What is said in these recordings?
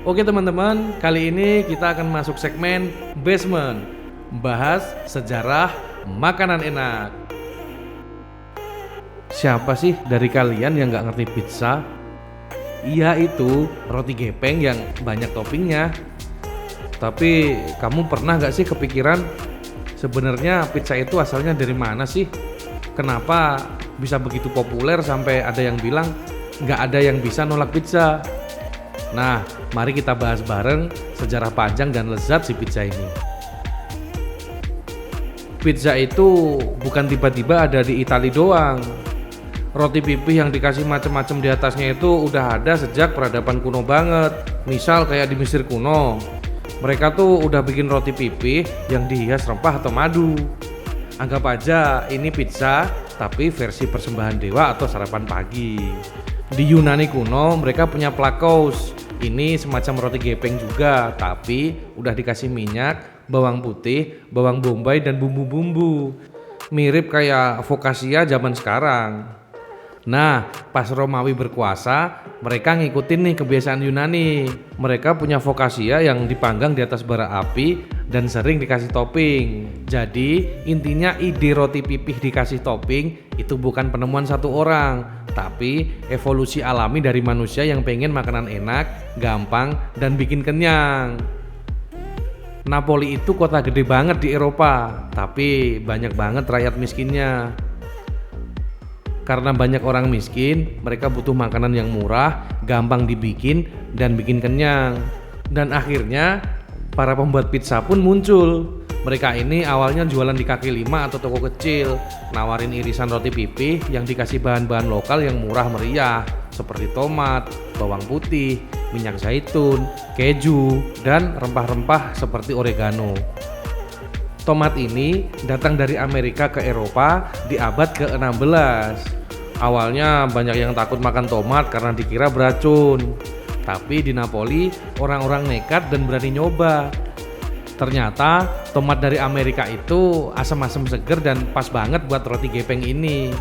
Oke teman-teman, kali ini kita akan masuk segmen Basement, membahas sejarah makanan enak. Siapa sih dari kalian yang nggak ngerti pizza? Iya, itu roti gepeng yang banyak toppingnya. Tapi kamu pernah nggak sih kepikiran sebenarnya pizza itu asalnya dari mana sih? Kenapa bisa begitu populer sampai ada yang bilang nggak ada yang bisa nolak pizza? Nah, mari kita bahas bareng sejarah panjang dan lezat si pizza ini. Pizza itu bukan tiba-tiba ada di Italia doang. Roti pipih yang dikasih macam-macam di atasnya itu udah ada sejak peradaban kuno banget. Misal kayak di Mesir kuno, mereka tuh udah bikin roti pipih yang dihias rempah atau madu. Anggap aja ini pizza, tapi versi persembahan dewa atau sarapan pagi. Di Yunani kuno mereka punya plakos. Ini semacam roti gepeng juga, tapi udah dikasih minyak, bawang putih, bawang bombay dan bumbu-bumbu. Mirip kayak focaccia zaman sekarang. Nah, pas Romawi berkuasa, mereka ngikutin nih kebiasaan Yunani. Mereka punya focaccia yang dipanggang di atas bara api dan sering dikasih topping. Jadi, intinya ide roti pipih dikasih topping itu bukan penemuan satu orang, tapi evolusi alami dari manusia yang pengen makanan enak, gampang, dan bikin kenyang. Napoli itu kota gede banget di Eropa, tapi banyak banget rakyat miskinnya. Karena banyak orang miskin, mereka butuh makanan yang murah, gampang dibikin, dan bikin kenyang. Dan akhirnya, para pembuat pizza pun muncul. Mereka ini awalnya jualan di kaki lima atau toko kecil, nawarin irisan roti pipih yang dikasih bahan-bahan lokal yang murah meriah, seperti tomat, bawang putih, minyak zaitun, keju, dan rempah-rempah seperti oregano. Tomat ini datang dari Amerika ke Eropa di abad ke-16. Awalnya banyak yang takut makan tomat karena dikira beracun. Tapi di Napoli orang-orang nekat dan berani nyoba. Ternyata tomat dari Amerika itu asam-asam seger dan pas banget buat roti gepeng ini.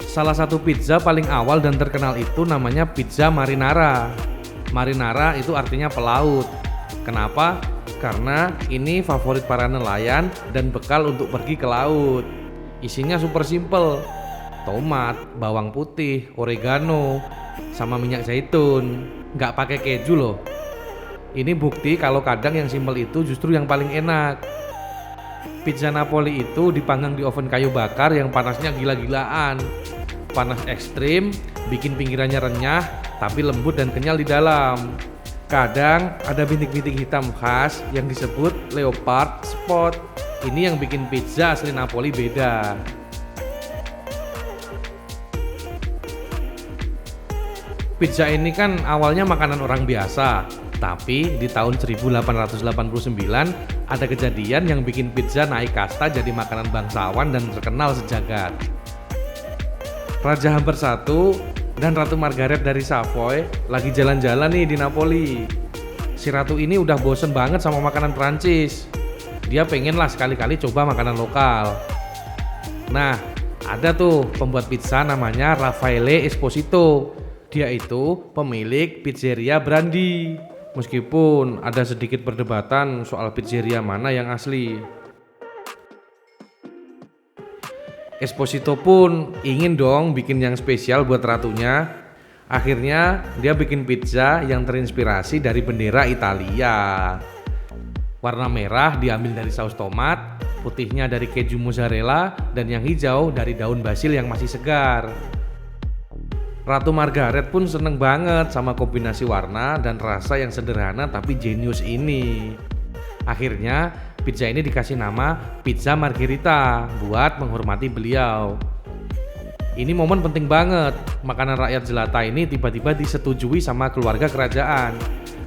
Salah satu pizza paling awal dan terkenal itu namanya pizza marinara. Marinara itu artinya pelaut. Kenapa? Karena ini favorit para nelayan dan bekal untuk pergi ke laut. Isinya super simple. Tomat, bawang putih, oregano, sama minyak zaitun. Nggak pakai keju loh. Ini bukti kalau kadang yang simpel itu justru yang paling enak. Pizza Napoli itu dipanggang di oven kayu bakar yang panasnya gila-gilaan. Panas ekstrim, bikin pinggirannya renyah, tapi lembut dan kenyal di dalam. Kadang ada bintik-bintik hitam khas yang disebut leopard spot. Ini yang bikin pizza asli Napoli beda. Pizza ini kan awalnya makanan orang biasa, tapi di tahun 1889 ada kejadian yang bikin pizza naik kasta jadi makanan bangsawan dan terkenal sejagat. Raja Hamper I dan Ratu Margaret dari Savoy lagi jalan-jalan nih di Napoli. Si ratu ini udah bosen banget sama makanan Prancis. Dia pengen lah sekali-kali coba makanan lokal. Nah, ada tuh pembuat pizza namanya Raffaele Esposito. Dia itu pemilik pizzeria Brandi. Meskipun ada sedikit perdebatan soal pizzeria mana yang asli. Esposito pun ingin dong bikin yang spesial buat ratunya. Akhirnya dia bikin pizza yang terinspirasi dari bendera Italia. Warna merah diambil dari saus tomat, putihnya dari keju mozzarella, dan yang hijau dari daun basil yang masih segar. Ratu Margaret pun seneng banget sama kombinasi warna dan rasa yang sederhana tapi jenius ini. Akhirnya pizza ini dikasih nama Pizza Margherita buat menghormati beliau. Ini momen penting banget. Makanan rakyat jelata ini tiba-tiba disetujui sama keluarga kerajaan.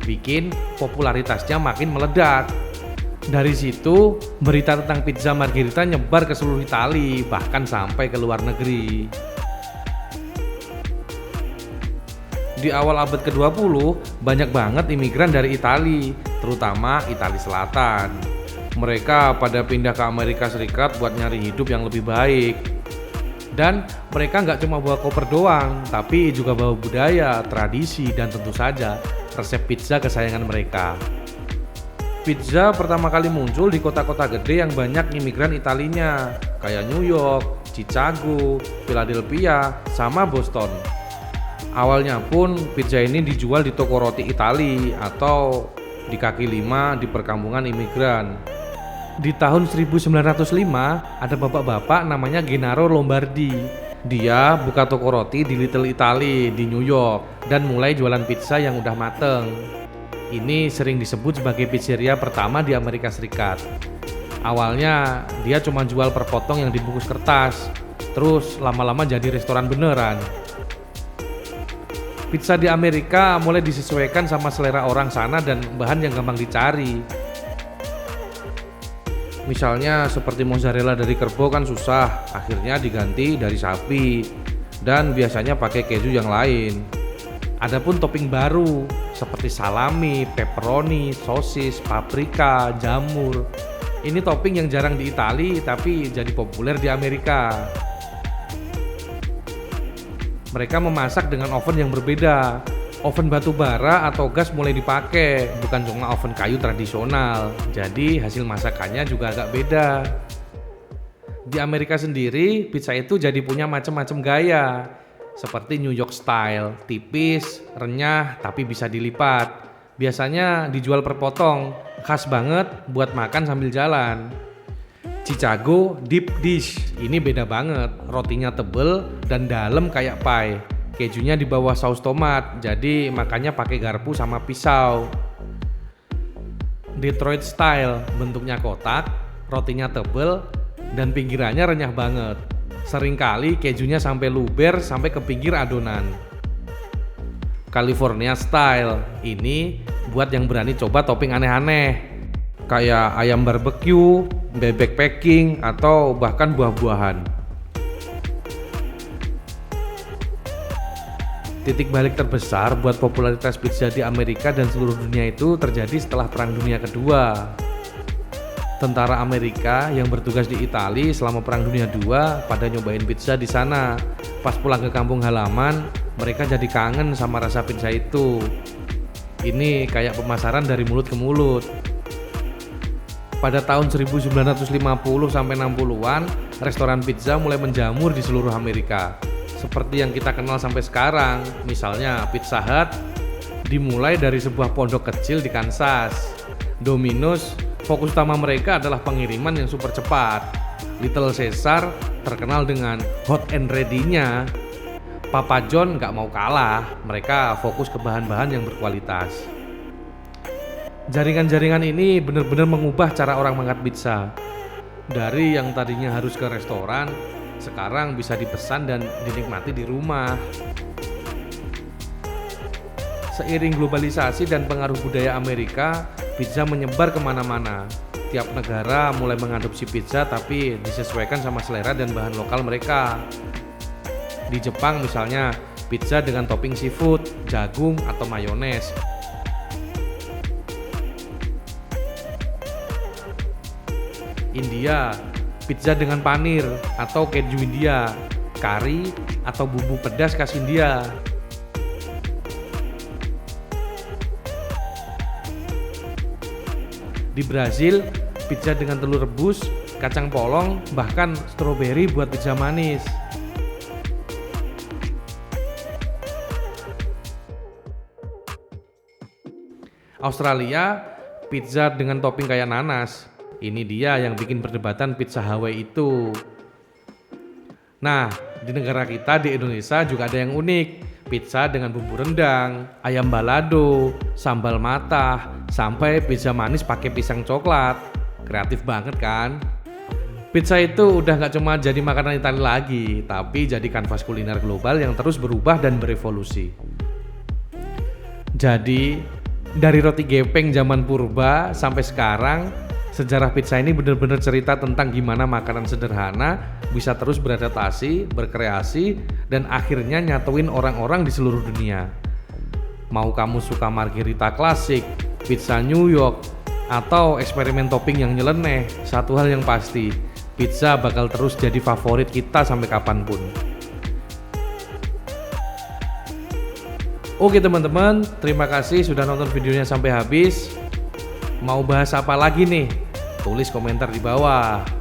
Bikin popularitasnya makin meledak. Dari situ berita tentang Pizza Margherita nyebar ke seluruh Italia, bahkan sampai ke luar negeri. Di awal abad ke-20, banyak banget imigran dari Italia, terutama Italia Selatan. Mereka pada pindah ke Amerika Serikat buat nyari hidup yang lebih baik. Dan mereka nggak cuma bawa koper doang, tapi juga bawa budaya, tradisi, dan tentu saja resep pizza kesayangan mereka. Pizza pertama kali muncul di kota-kota gede yang banyak imigran Italinya, kayak New York, Chicago, Philadelphia, sama Boston. Awalnya pun pizza ini dijual di toko roti Itali atau di kaki lima di perkampungan imigran. Di tahun 1905 ada bapak-bapak namanya Gennaro Lombardi. Dia buka toko roti di Little Italy di New York dan mulai jualan pizza yang udah mateng. Ini sering disebut sebagai pizzeria pertama di Amerika Serikat. Awalnya dia cuma jual per potong yang dibungkus kertas, terus lama-lama jadi restoran beneran. Pizza di Amerika mulai disesuaikan sama selera orang sana dan bahan yang gampang dicari. Misalnya seperti mozzarella dari kerbau kan susah, akhirnya diganti dari sapi dan biasanya pakai keju yang lain. Adapun topping baru seperti salami, pepperoni, sosis, paprika, jamur. Ini topping yang jarang di Italia tapi jadi populer di Amerika. Mereka memasak dengan oven yang berbeda. Oven batu bara atau gas mulai dipakai, bukan cuma oven kayu tradisional. Jadi hasil masakannya juga agak beda. Di Amerika sendiri, pizza itu jadi punya macam-macam gaya. Seperti New York style, tipis, renyah, tapi bisa dilipat. Biasanya dijual per potong, khas banget buat makan sambil jalan. Chicago deep dish, ini beda banget. Rotinya tebel dan dalam kayak pie. Kejunya di bawah saus tomat, jadi makannya pakai garpu sama pisau. Detroit style, bentuknya kotak, rotinya tebel, dan pinggirannya renyah banget. Seringkali kejunya sampai luber sampai ke pinggir adonan. California style, ini buat yang berani coba topping aneh-aneh, kayak ayam barbecue, bebek packing, atau bahkan buah-buahan. Titik balik terbesar buat popularitas pizza di Amerika dan seluruh dunia itu terjadi setelah Perang Dunia Kedua. Tentara Amerika yang bertugas di Italia selama Perang Dunia II pada nyobain pizza di sana. Pas pulang ke kampung halaman, mereka jadi kangen sama rasa pizza itu. Ini kayak pemasaran dari mulut ke mulut. Pada tahun 1950 sampai 60-an, restoran pizza mulai menjamur di seluruh Amerika. Seperti yang kita kenal sampai sekarang, misalnya Pizza Hut dimulai dari sebuah pondok kecil di Kansas. Domino's, fokus utama mereka adalah pengiriman yang super cepat. Little Caesar terkenal dengan hot and ready-nya. Papa John nggak mau kalah, mereka fokus ke bahan-bahan yang berkualitas. Jaringan-jaringan ini benar-benar mengubah cara orang makan pizza. Dari yang tadinya harus ke restoran, sekarang bisa dipesan dan dinikmati di rumah. Seiring globalisasi dan pengaruh budaya Amerika, pizza menyebar kemana-mana. Tiap negara mulai mengadopsi pizza tapi disesuaikan sama selera dan bahan lokal mereka. Di Jepang misalnya, pizza dengan topping seafood, jagung, atau mayones. India, pizza dengan panir atau keju India, kari atau bumbu pedas khas India. Di Brazil, pizza dengan telur rebus, kacang polong, bahkan stroberi buat pizza manis. Australia, pizza dengan topping kayak nanas. Ini dia yang bikin perdebatan pizza Hawaii itu. Nah, di negara kita di Indonesia juga ada yang unik. Pizza dengan bumbu rendang, ayam balado, sambal matah, sampai pizza manis pakai pisang coklat. Kreatif banget kan? Pizza itu udah gak cuma jadi makanan Italia lagi, tapi jadi kanvas kuliner global yang terus berubah dan berevolusi. Jadi, dari roti gepeng zaman purba sampai sekarang, sejarah pizza ini benar-benar cerita tentang gimana makanan sederhana bisa terus beradaptasi, berkreasi, dan akhirnya nyatuin orang-orang di seluruh dunia. Mau kamu suka margherita klasik, pizza New York, atau eksperimen topping yang nyeleneh, satu hal yang pasti, pizza bakal terus jadi favorit kita sampai kapanpun. Oke teman-teman, terima kasih sudah nonton videonya sampai habis. Mau bahas apa lagi nih? Tulis komentar di bawah.